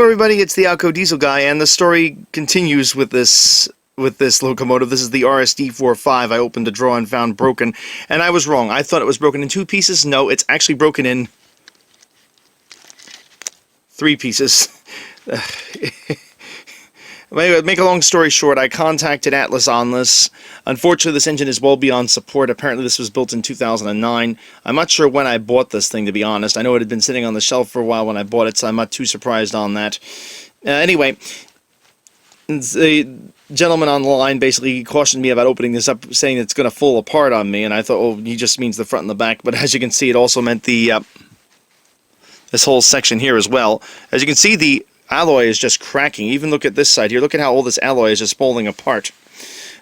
everybody, it's the Alco Diesel guy, and the story continues with this locomotive. This is the RSD 45. I opened the drawer and found broken, and I was wrong. I thought it was broken in 2 pieces. No, it's actually broken in 3 pieces. Anyway, make a long story short, I contacted Atlas on this. Unfortunately, this engine is well beyond support. Apparently, this was built in 2009. I'm not sure when I bought this thing, to be honest. I know it had been sitting on the shelf for a while when I bought it, so I'm not too surprised on that. Anyway, the gentleman on the line basically cautioned me about opening this up, saying it's going to fall apart on me, and I thought, oh, he just means the front and the back. But as you can see, it also meant the this whole section here as well. As you can see, the alloy is just cracking. Even look at this side here. Look at how all this alloy is just falling apart.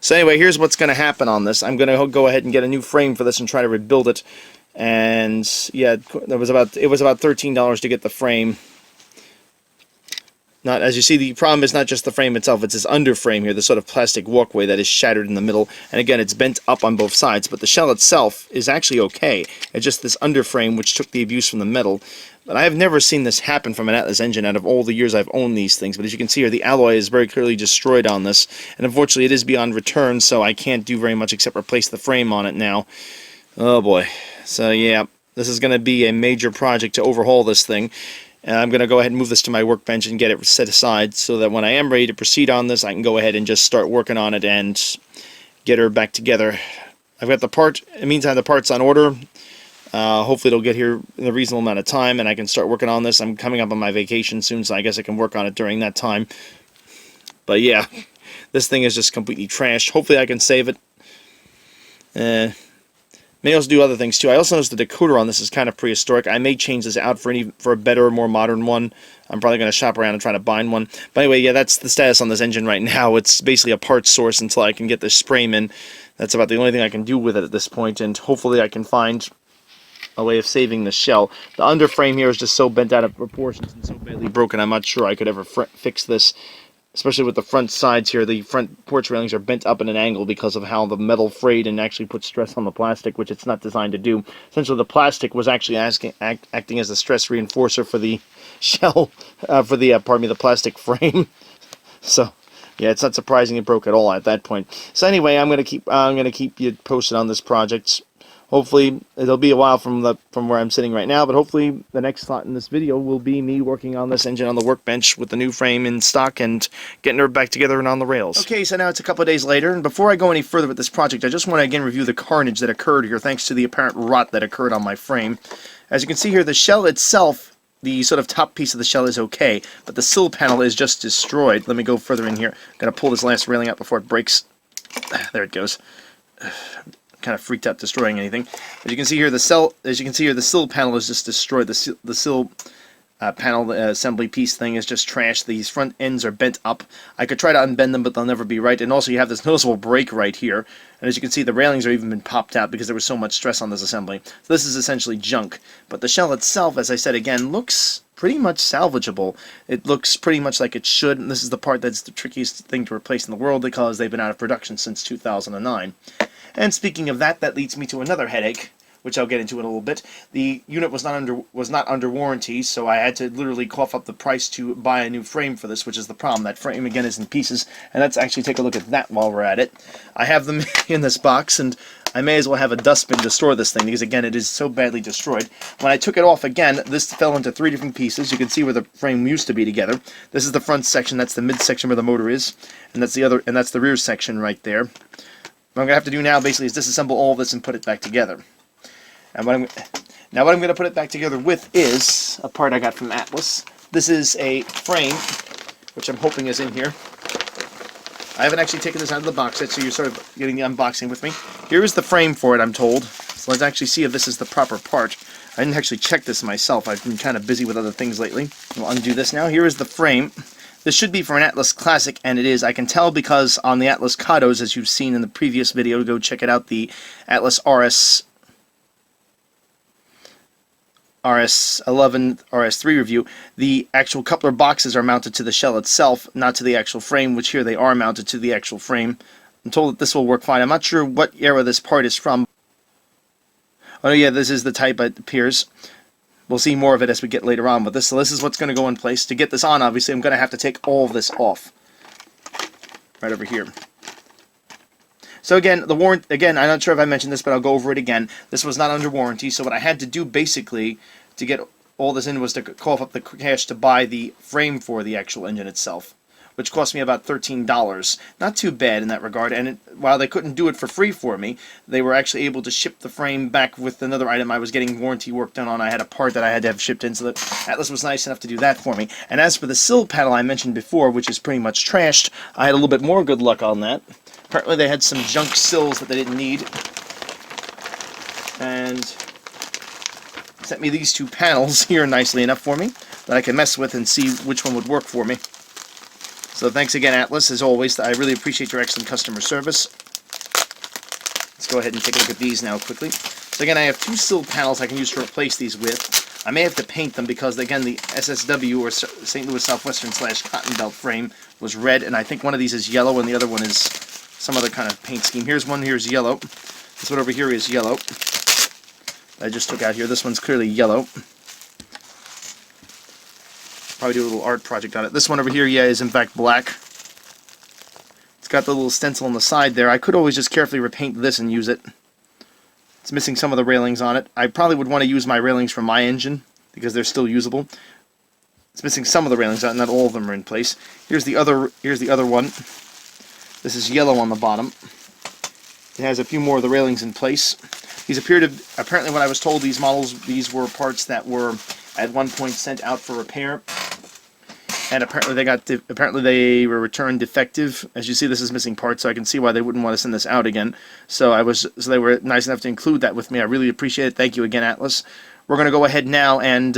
So anyway, here's what's going to happen on this. I'm going to go ahead and get a new frame for this and try to rebuild it. And yeah, it was about $13 to get the frame. Not, as you see, the problem is not just the frame itself, it's this underframe here, this sort of plastic walkway that is shattered in the middle. And again, it's bent up on both sides, but the shell itself is actually okay. It's just this underframe which took the abuse from the metal. But I have never seen this happen from an Atlas engine out of all the years I've owned these things. But as you can see here, the alloy is very clearly destroyed on this. And unfortunately, it is beyond return, so I can't do very much except replace the frame on it now. Oh boy. So yeah, this is going to be a major project to overhaul this thing. And I'm going to go ahead and move this to my workbench and get it set aside so that when I am ready to proceed on this, I can go ahead and just start working on it and get her back together. I've got the part. In the meantime, the part's on order. Hopefully it'll get here in a reasonable amount of time and I can start working on this. I'm coming up on my vacation soon, so I guess I can work on it during that time. But yeah, this thing is just completely trashed. Hopefully I can save it. May also do other things too. I also noticed the decoder on this is kind of prehistoric. I may change this out for a better, more modern one. I'm probably going to shop around and try to bind one. But anyway, yeah, that's the status on this engine right now. It's basically a parts source until I can get this frame in. That's about the only thing I can do with it at this point, and hopefully I can find a way of saving the shell. The underframe here is just so bent out of proportions and so badly broken, I'm not sure I could ever fix this. Especially with the front sides here, the front porch railings are bent up at an angle because of how the metal frayed and actually put stress on the plastic, which it's not designed to do. Essentially, the plastic was actually acting as a stress reinforcer for the shell, the plastic frame. So, yeah, it's not surprising it broke at all at that point. So anyway, I'm gonna keep you posted on this project. Hopefully, it'll be a while from where I'm sitting right now, but hopefully the next slot in this video will be me working on this engine on the workbench with the new frame in stock and getting her back together and on the rails. Okay, so now it's a couple of days later, and before I go any further with this project, I just want to again review the carnage that occurred here thanks to the apparent rot that occurred on my frame. As you can see here, the shell itself, the sort of top piece of the shell is okay, but the sill panel is just destroyed. Let me go further in here. I'm going to pull this last railing out before it breaks. There it goes. Kind of freaked out destroying anything. As you can see here, the sill panel is just destroyed. The sill panel assembly piece thing is just trashed. These front ends are bent up. I could try to unbend them, but they'll never be right. And also you have this noticeable break right here. And as you can see, the railings are even been popped out because there was so much stress on this assembly. So this is essentially junk. But the shell itself, as I said again, looks pretty much salvageable. It looks pretty much like it should. And this is the part that's the trickiest thing to replace in the world because they've been out of production since 2009. And speaking of that, that leads me to another headache, which I'll get into in a little bit. The unit was not under warranty, so I had to literally cough up the price to buy a new frame for this, which is the problem. That frame again is in pieces, and let's actually take a look at that while we're at it. I have them in this box, and I may as well have a dustbin to store this thing because again it is so badly destroyed. When I took it off again, this fell into 3 different pieces. You can see where the frame used to be together. This is the front section, that's the mid section where the motor is, and that's the rear section right there. What I'm going to have to do now basically is disassemble all of this and put it back together. And what I'm going to put it back together with is a part I got from Atlas. This is a frame, which I'm hoping is in here. I haven't actually taken this out of the box yet, so you're sort of getting the unboxing with me. Here is the frame for it, I'm told. So let's actually see if this is the proper part. I didn't actually check this myself. I've been kind of busy with other things lately. We'll undo this now. Here is the frame. This should be for an Atlas Classic, and it is. I can tell because on the Atlas Katos, as you've seen in the previous video, go check it out, the Atlas RS11, RS3 review, the actual coupler boxes are mounted to the shell itself, not to the actual frame, which here they are mounted to the actual frame. I'm told that this will work fine. I'm not sure what era this part is from. Oh yeah, this is the type it appears. we'll see more of it as we get later on with this. So this is what's going to go in place. To get this on, obviously, I'm going to have to take all of this off. Right over here. So again, the warrant. Again, I'm not sure if I mentioned this, but I'll go over it again. This was not under warranty, so what I had to do basically to get all this in was to cough up the cash to buy the frame for the actual engine itself, which cost me about $13. Not too bad in that regard, and while they couldn't do it for free for me, they were actually able to ship the frame back with another item I was getting warranty work done on. I had a part that I had to have shipped in, so that Atlas was nice enough to do that for me. And as for the sill panel I mentioned before, which is pretty much trashed, I had a little bit more good luck on that. Apparently they had some junk sills that they didn't need, and sent me these two panels here nicely enough for me that I can mess with and see which one would work for me. So thanks again, Atlas, as always. I really appreciate your excellent customer service. Let's go ahead and take a look at these now quickly. So again, I have two sill panels I can use to replace these with. I may have to paint them because, again, the SSW, or St. Louis Southwestern / Cotton Belt frame, was red, and I think one of these is yellow and the other one is some other kind of paint scheme. Here's one, here's yellow. This one over here is yellow. I just took out here. This one's clearly yellow. Probably do a little art project on it. This one over here, yeah, is in fact black. It's got the little stencil on the side there. I could always just carefully repaint this and use it. It's missing some of the railings on it. I probably would want to use my railings from my engine because they're still usable. It's missing some of the railings on it, not all of them are in place. Here's the other one. This is yellow on the bottom. It has a few more of the railings in place. These apparently when I was told these models, these were parts that were at one point sent out for repair, and apparently they were returned defective. As you see, this is missing parts, so I can see why they wouldn't want to send this out again. So they were nice enough to include that with me. I really appreciate it. Thank you again, Atlas. We're going to go ahead now and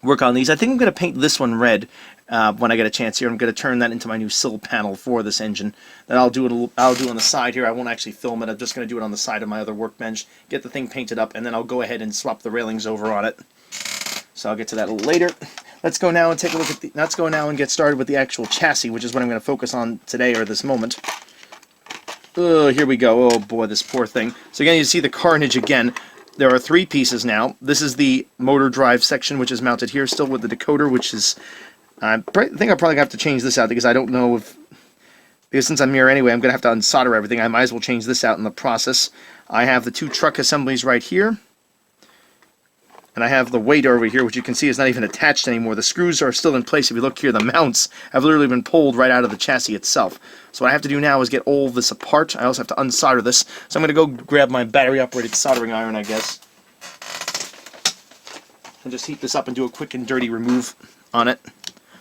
work on these. I think I'm going to paint this one red when I get a chance here. I'm going to turn that into my new sill panel for this engine. Then I'll do it on the side here. I won't actually film it. I'm just going to do it on the side of my other workbench, get the thing painted up, and then I'll go ahead and swap the railings over on it. So I'll get to that a little later. Let's go now and take a look at let's go now and get started with the actual chassis, which is what I'm going to focus on today, or this moment. Oh, here we go. Oh boy, this poor thing. So again, you see the carnage again. There are three pieces now. This is the motor drive section, which is mounted here, still with the decoder, which is... I think I'll probably have to change this out because I don't know if... Because since I'm here anyway, I'm going to have to unsolder everything. I might as well change this out in the process. I have the two truck assemblies right here. And I have the weight over here, which you can see is not even attached anymore. The screws are still in place. If you look here, the mounts have literally been pulled right out of the chassis itself. So what I have to do now is get all of this apart. I also have to unsolder this. So I'm going to go grab my battery-operated soldering iron, I guess. And just heat this up and do a quick and dirty remove on it.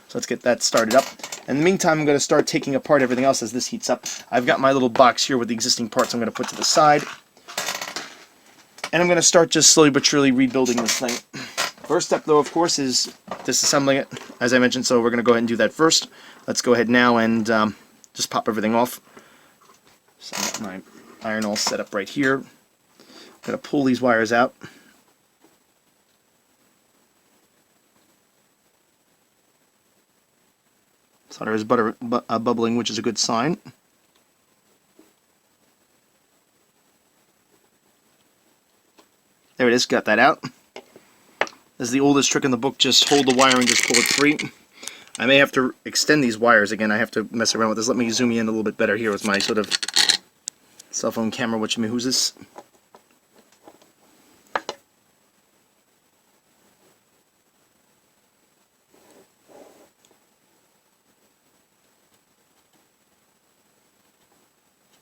So let's get that started up. In the meantime, I'm going to start taking apart everything else as this heats up. I've got my little box here with the existing parts I'm going to put to the side. And I'm going to start just slowly but surely rebuilding this thing. First step, though, of course, is disassembling it, as I mentioned, so we're going to go ahead and do that first. Let's go ahead now and just pop everything off. So I've got my iron all set up right here. I'm going to pull these wires out. Solder is bubbling, which is a good sign. There it is, got that out. This is the oldest trick in the book, just hold the wire and just pull it free. I may have to extend these wires again, I have to mess around with this. Let me zoom you in a little bit better here with my sort of cell phone camera, who's this?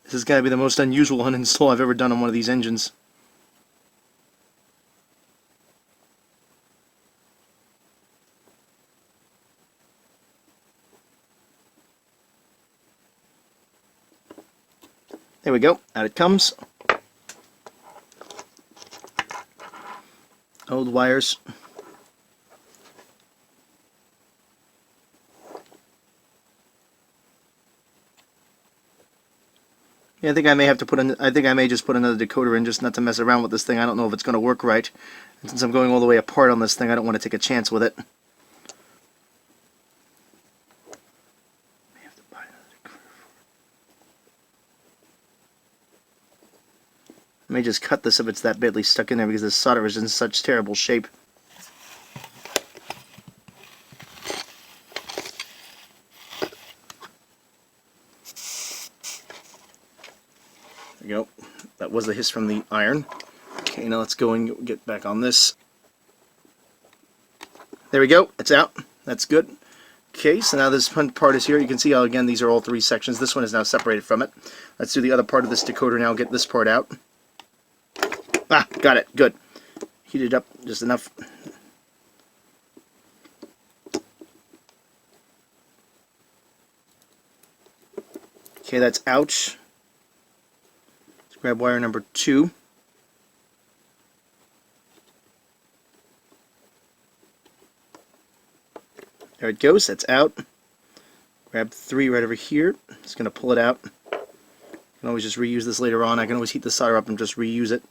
This has got to be the most unusual uninstall I've ever done on one of these engines. There we go, out it comes. Old wires. Yeah, I think I may have to put in, I think I may just put another decoder in just not to mess around with this thing. I don't know if it's going to work right. And since I'm going all the way apart on this thing, I don't want to take a chance with it. I may just cut this if it's that badly stuck in there because this solder is in such terrible shape. There you go. That was the hiss from the iron. Okay, now let's go and get back on this. There we go. It's out. That's good. Okay, so now this part is here. You can see how, again, these are all 3 sections. This one is now separated from it. Let's do the other part of this decoder now. Get this part out. Ah, got it. Good. Heat it up just enough. Okay, that's out. Let's grab wire number 2. There it goes. That's out. Grab 3 right over here. Just going to pull it out. I can always just reuse this later on. I can always heat the solder up and just reuse it.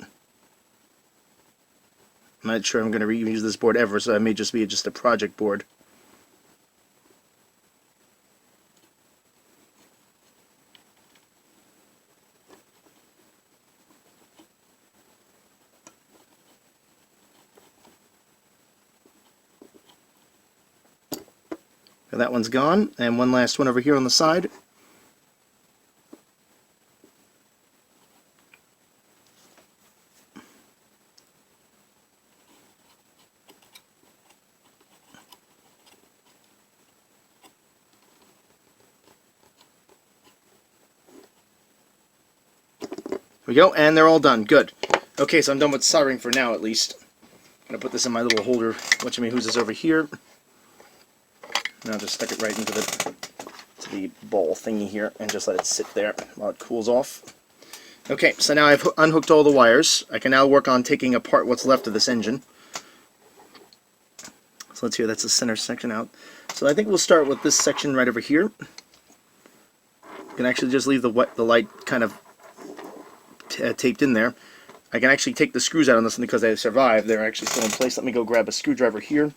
I'm not sure I'm going to reuse this board ever, so it may just be just a project board. And that one's gone, and one last one over here on the side. There we go, and they're all done. Good. Okay, so I'm done with soldering for now, at least. I'm going to put this in my little holder, whatchamee-who's is over here. And I'll just stick it right into the ball thingy here and just let it sit there while it cools off. Okay, so now I've unhooked all the wires. I can now work on taking apart what's left of this engine. So let's hear, that's the center section out. So I think we'll start with this section right over here. You can actually just leave the light kind of taped in there. I can actually take the screws out on this one because they survived. They're actually still in place. Let me go grab a screwdriver here.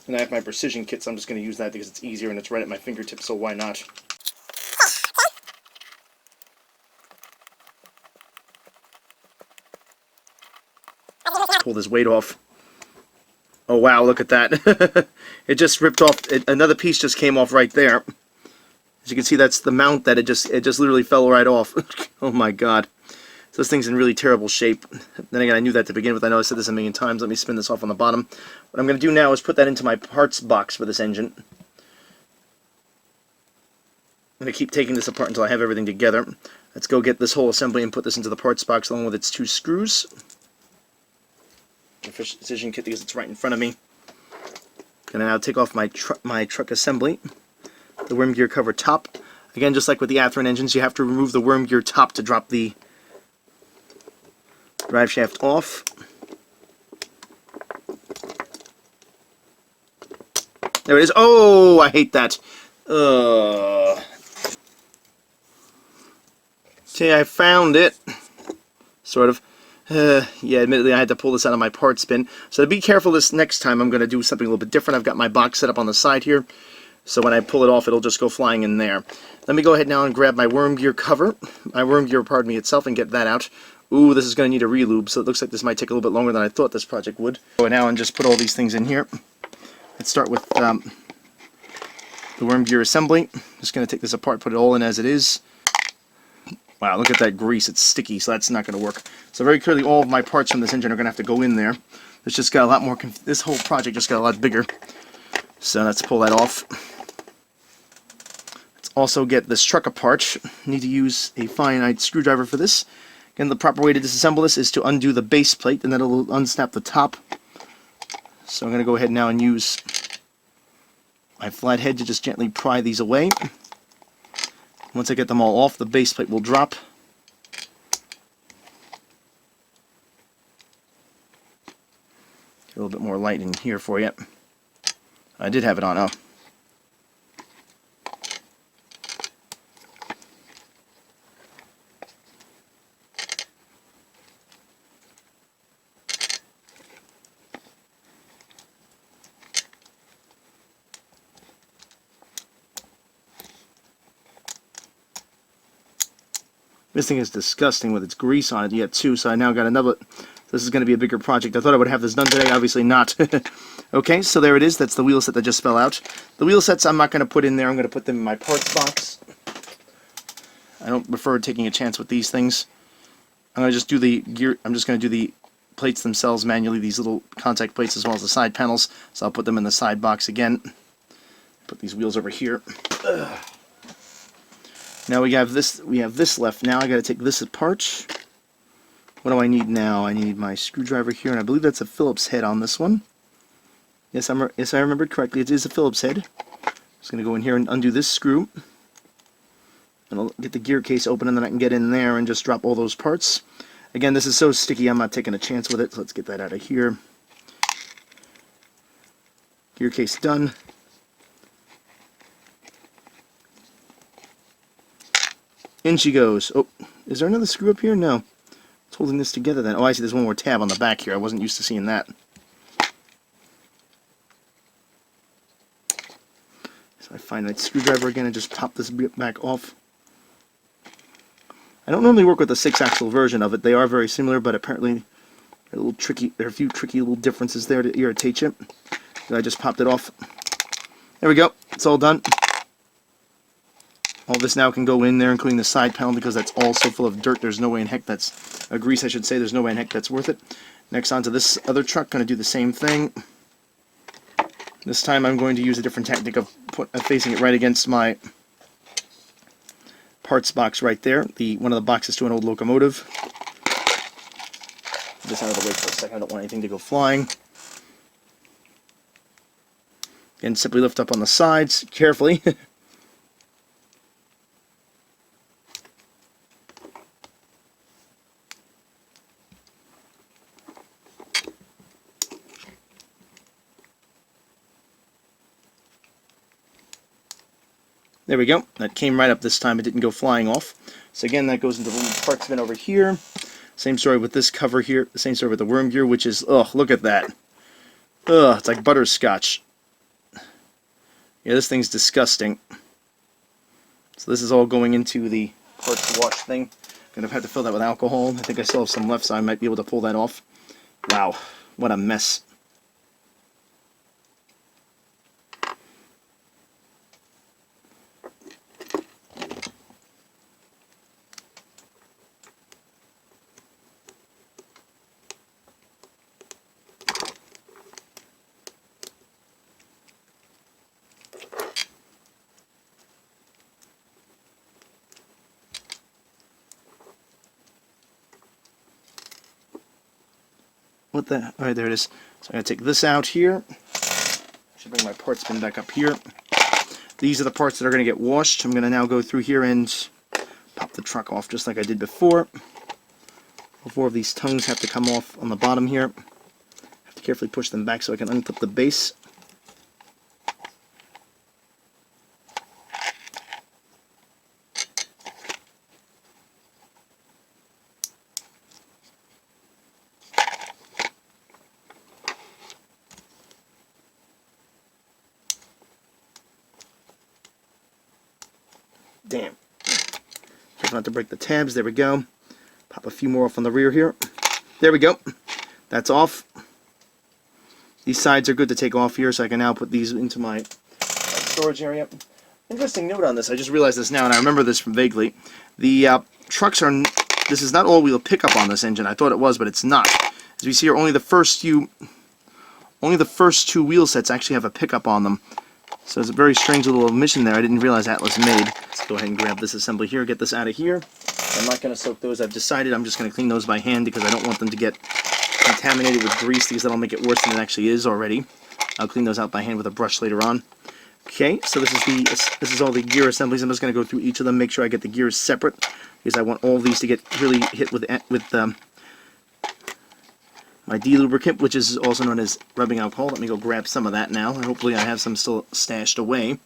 And I have my precision kit, so I'm just going to use that because it's easier and it's right at my fingertips, so why not? Pull this weight off. Oh wow, look at that. It just ripped off. Another piece just came off right there. As you can see, that's the mount that it just literally fell right off. Oh my god. So this thing's in really terrible shape. Then again, I knew that to begin with. I know I said this a million times. Let me spin this off on the bottom. What I'm going to do now is put that into my parts box for this engine. I'm going to keep taking this apart until I have everything together. Let's go get this whole assembly and put this into the parts box along with its 2 screws. The precision kit because it's right in front of me. Going to now take off my truck assembly. The worm gear cover top. Again, just like with the Atherin engines, you have to remove the worm gear top to drop the drive shaft off. There it is. Oh, I hate that. Okay, I found it. Sort of. Yeah, admittedly, I had to pull this out of my parts bin. So to be careful this next time, I'm going to do something a little bit different. I've got my box set up on the side here. So when I pull it off, it'll just go flying in there. Let me go ahead now and grab my worm gear cover. My worm gear, pardon me, itself, and get that out. Ooh, this is going to need a relube, so it looks like this might take a little bit longer than I thought this project would. Go now and just put all these things in here. Let's start with the worm gear assembly. Just going to take this apart, put it all in as it is. Wow, look at that grease. It's sticky, so that's not going to work. So very clearly, all of my parts from this engine are going to have to go in there. It's just got a lot more. This whole project just got a lot bigger. So let's pull that off. Let's also get this truck apart. Need to use a fine-eyed screwdriver for this. Again, the proper way to disassemble this is to undo the base plate, and then it'll unsnap the top. So I'm going to go ahead now and use my flathead to just gently pry these away. Once I get them all off, the base plate will drop. Get a little bit more light in here for you. I did have it on. Oh. This thing is disgusting with its grease on it yet too, so I now got another. This is going to be a bigger project. I thought I would have this done today, obviously not. Okay, so there it is. That's the wheel set that just fell out. The wheel sets I'm not going to put in there. I'm going to put them in my parts box. I don't prefer taking a chance with these things. I'm going to just do the gear. I'm just going to do the plates themselves manually, these little contact plates as well as the side panels. So I'll put them in the side box again. Put these wheels over here. Ugh. Now we have this. We have this left. Now I got to take this apart. What do I need now? I need my screwdriver here, and I believe that's a Phillips head on this one. Yes, I remembered correctly. It is a Phillips head. Just going to go in here and undo this screw. And I'll get the gear case open, and then I can get in there and just drop all those parts. Again, this is so sticky, I'm not taking a chance with it, so let's get that out of here. Gear case done. In she goes. Oh, is there another screw up here? No. It's holding this together then. Oh, I see there's one more tab on the back here. I wasn't used to seeing that. So I find that screwdriver again and just pop this back off. I don't normally work with the 6-axle version of it. They are very similar, but apparently they're a little tricky. There are a few tricky little differences there to irritate you. So I just popped it off. There we go. It's all done. All this now can go in there, including the side panel, because that's all so full of dirt. There's no way in heck that's grease, I should say. There's no way in heck that's worth it. Next, onto this other truck. Going to do the same thing. This time I'm going to use a different tactic of facing it right against my parts box right there. One of the boxes to an old locomotive. Get this out of the way for a second. I don't want anything to go flying. And simply lift up on the sides carefully. There we go. That came right up this time. It didn't go flying off. So again, that goes into the parts bin over here. Same story with this cover here. The same story with the worm gear, which is, ugh, look at that. Ugh, it's like butterscotch. Yeah, this thing's disgusting. So this is all going into the parts wash thing. Gonna have to fill that with alcohol. I think I still have some left, so I might be able to pull that off. Wow, what a mess. What the? Alright, there it is. So I'm going to take this out here. I should bring my parts bin back up here. These are the parts that are going to get washed. I'm going to now go through here and pop the truck off just like I did before. All 4 of these tongues have to come off on the bottom here. I have to carefully push them back so I can unclip the base. Damn. Careful not to break the tabs. There we go. Pop a few more off on the rear here. There we go. That's off. These sides are good to take off here, so I can now put these into my storage area. Interesting note on this. I just realized this now, and I remember this from vaguely. The trucks are... This is not all-wheel pickup on this engine. I thought it was, but it's not. As we see here, only the first 2 wheel sets actually have a pickup on them. So it's a very strange little omission there I didn't realize Atlas made. Let's go ahead and grab this assembly here, get this out of here. I'm not going to soak those. I've decided I'm just going to clean those by hand because I don't want them to get contaminated with grease because that'll make it worse than it actually is already. I'll clean those out by hand with a brush later on. Okay, so this is all the gear assemblies. I'm just going to go through each of them, make sure I get the gears separate because I want all of these to get really hit with my delubricant, which is also known as rubbing alcohol. Let me go grab some of that now. Hopefully I have some still stashed away.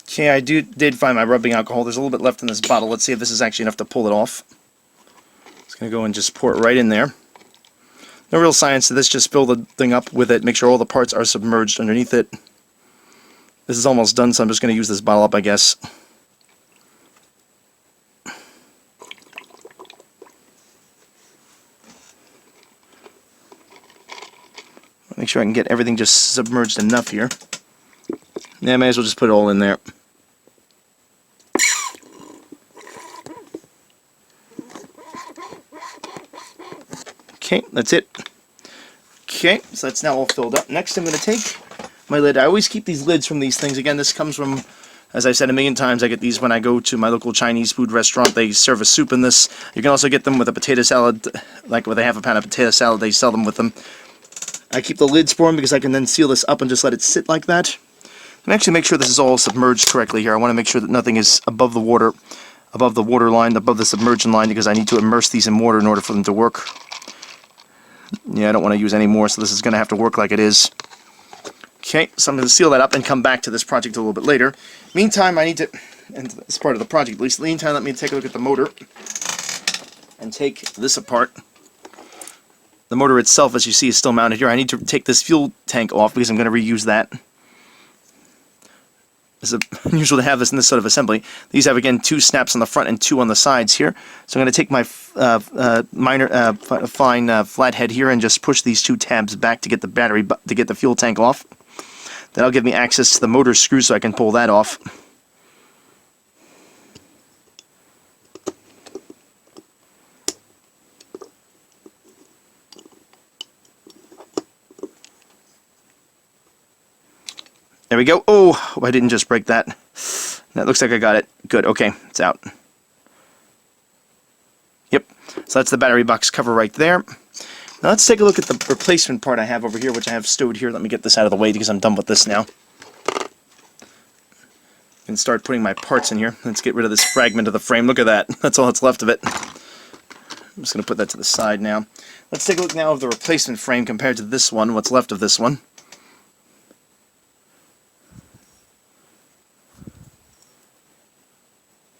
Okay, I did find my rubbing alcohol. There's a little bit left in this bottle. Let's see if this is actually enough to pull it off. Just going to go and just pour it right in there. No real science to this, just fill the thing up with it. Make sure all the parts are submerged underneath it. This is almost done, so I'm just going to use this bottle up, I guess. Make sure I can get everything just submerged enough here. Yeah, I may as well just put it all in there. Okay, that's it. Okay, so that's now all filled up. Next I'm going to take my lid. I always keep these lids from these things. Again, this comes from, as I've said a million times, I get these when I go to my local Chinese food restaurant. They serve a soup in this. You can also get them with a potato salad, like with a half a pound of potato salad, they sell them with them. I keep the lids for them because I can then seal this up and just let it sit like that. And actually make sure this is all submerged correctly here. I want to make sure that nothing is above the water line, above the submersion line, because I need to immerse these in water in order for them to work. Yeah, I don't want to use any more, so this is going to have to work like it is. Okay, so I'm going to seal that up and come back to this project a little bit later. Meantime, I need to, and it's part of the project at least, meantime, let me take a look at the motor and take this apart. The motor itself, as you see, is still mounted here. I need to take this fuel tank off because I'm going to reuse that. It's unusual to have this in this sort of assembly. These have, again, 2 snaps on the front and 2 on the sides here. So I'm going to take my fine flathead here and just push these 2 tabs back to get the battery, to get the fuel tank off. That'll give me access to the motor screw so I can pull that off. There we go. Oh, I didn't just break that. That looks like I got it. Good. Okay, it's out. Yep. So that's the battery box cover right there. Now let's take a look at the replacement part I have over here, which I have stowed here. Let me get this out of the way because I'm done with this now. And start putting my parts in here. Let's get rid of this fragment of the frame. Look at that. That's all that's left of it. I'm just going to put that to the side now. Let's take a look now of the replacement frame compared to this one, what's left of this one.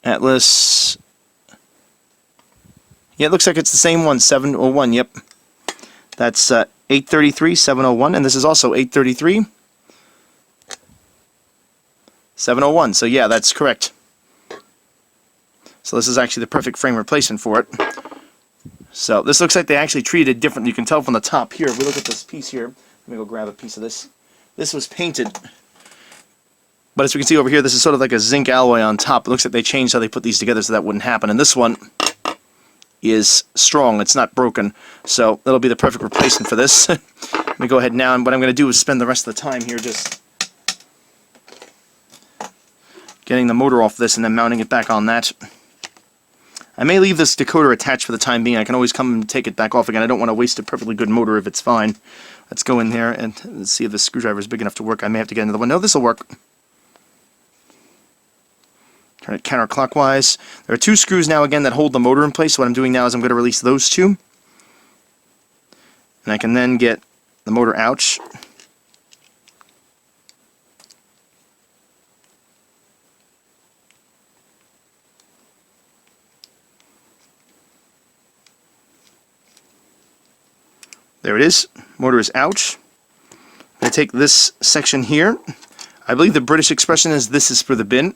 Atlas. Yeah, it looks like it's the same one, 701, yep. That's 833, 701, and this is also 833, 701. So yeah, that's correct. So this is actually the perfect frame replacement for it. So this looks like they actually treated it differently. You can tell from the top here. If we look at this piece here, let me go grab a piece of this. This was painted. But as we can see over here, this is sort of like a zinc alloy on top. It looks like they changed how they put these together so that wouldn't happen. And this one is strong. It's not broken. So that'll be the perfect replacement for this. Let me go ahead now, and what I'm going to do is spend the rest of the time here just getting the motor off this and then mounting it back on that. I may leave this decoder attached for the time being. I can always come and take it back off again. I don't want to waste a perfectly good motor if it's fine. Let's go in there and let's see if this screwdriver is big enough to work. I may have to get another one. No, this will work. Turn it counterclockwise. There are 2 screws now again that hold the motor in place. So what I'm doing now is I'm going to release those 2. And I can then get the motor out. There it is. Motor is out. I'm going to take this section here. I believe the British expression is "this is for the bin,"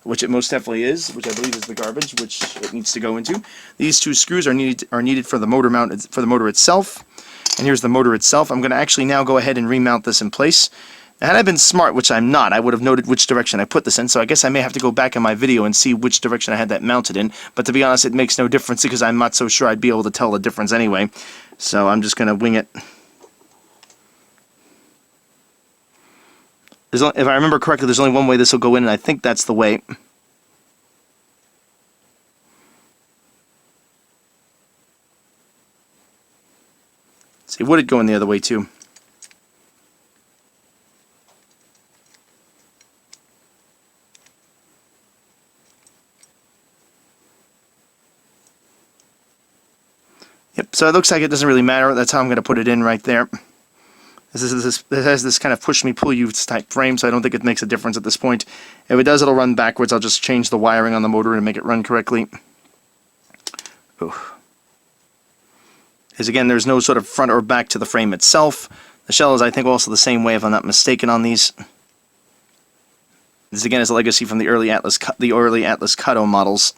which it most definitely is, which I believe is the garbage, which it needs to go into. These 2 screws are needed for the motor mount, for the motor itself. And here's the motor itself. I'm going to actually now go ahead and remount this in place. Now, had I been smart, which I'm not, I would have noted which direction I put this in, so I guess I may have to go back in my video and see which direction I had that mounted in. But to be honest, it makes no difference because I'm not so sure I'd be able to tell the difference anyway. So I'm just going to wing it. If I remember correctly, there's only one way this will go in, and I think that's the way. See, would it go in the other way too? Yep, so it looks like it doesn't really matter. That's how I'm going to put it in right there. It has this kind of push-me-pull-you type frame, so I don't think it makes a difference at this point. If it does, it'll run backwards. I'll just change the wiring on the motor and make it run correctly. Ooh. As again, there's no sort of front or back to the frame itself. The shell is, I think, also the same way, if I'm not mistaken, on these. This again is a legacy from the early Atlas Kato models.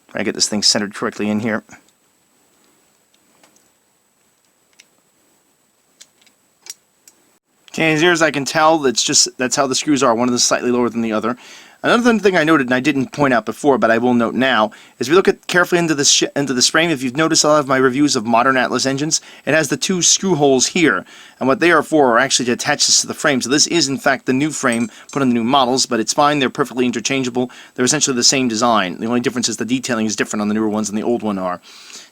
Try to get this thing centered correctly in here. Okay, as near as I can tell, that's how the screws are. One of them is slightly lower than the other. Another thing I noted, and I didn't point out before, but I will note now, is if you look carefully into this frame, if you've noticed a lot of my reviews of modern Atlas engines, it has the 2 screw holes here, and what they are for are actually to attach this to the frame. So this is, in fact, the new frame put on the new models, but it's fine. They're perfectly interchangeable. They're essentially the same design. The only difference is the detailing is different on the newer ones than the old one are.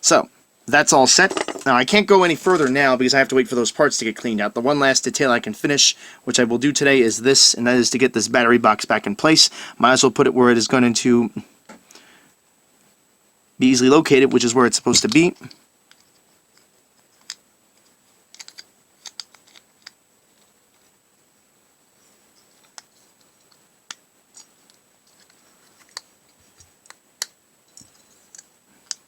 So, that's all set. Now, I can't go any further now because I have to wait for those parts to get cleaned out. The one last detail I can finish, which I will do today, is this, and that is to get this battery box back in place. Might as well put it where it is going to be easily located, which is where it's supposed to be.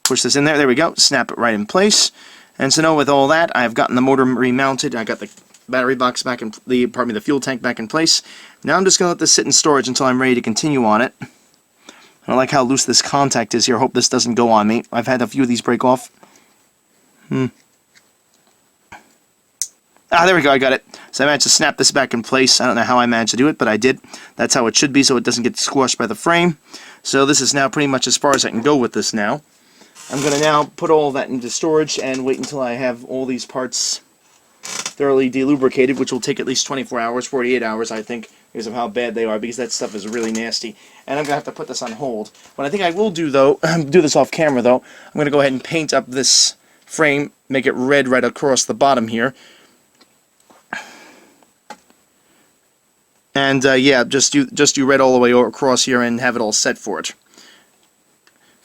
Push this in there. There we go. Snap it right in place. And so now with all that, I've gotten the motor remounted. I got the battery box back in the fuel tank back in place. Now I'm just going to let this sit in storage until I'm ready to continue on it. I don't like how loose this contact is here. Hope this doesn't go on me. I've had a few of these break off. There we go. I got it. So I managed to snap this back in place. I don't know how I managed to do it, but I did. That's how it should be, so it doesn't get squashed by the frame. So this is now pretty much as far as I can go with this now. I'm going to now put all that into storage and wait until I have all these parts thoroughly delubricated, which will take at least 24 hours, 48 hours, I think, because of how bad they are, because that stuff is really nasty. And I'm going to have to put this on hold. What I think I will do, though, do this off camera, though, I'm going to go ahead and paint up this frame, make it red right across the bottom here. And, yeah, just do red all the way across here and have it all set for it.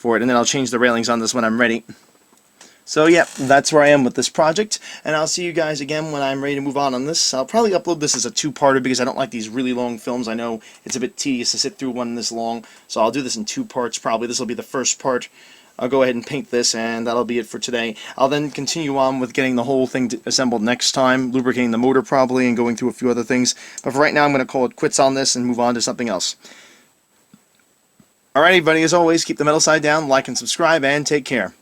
And then I'll change the railings on this when I'm ready. So yeah, that's where I am with this project, and I'll see you guys again when I'm ready to move on this. I'll probably upload this as a 2-parter because I don't like these really long films. I know it's a bit tedious to sit through one this long, so I'll do this in 2 parts probably. This will be the first part. I'll go ahead and paint this, and that'll be it for today. I'll then continue on with getting the whole thing assembled next time, lubricating the motor probably, and going through a few other things. But for right now, I'm going to call it quits on this and move on to something else. Alright, everybody, as always, keep the metal side down, like and subscribe, and take care.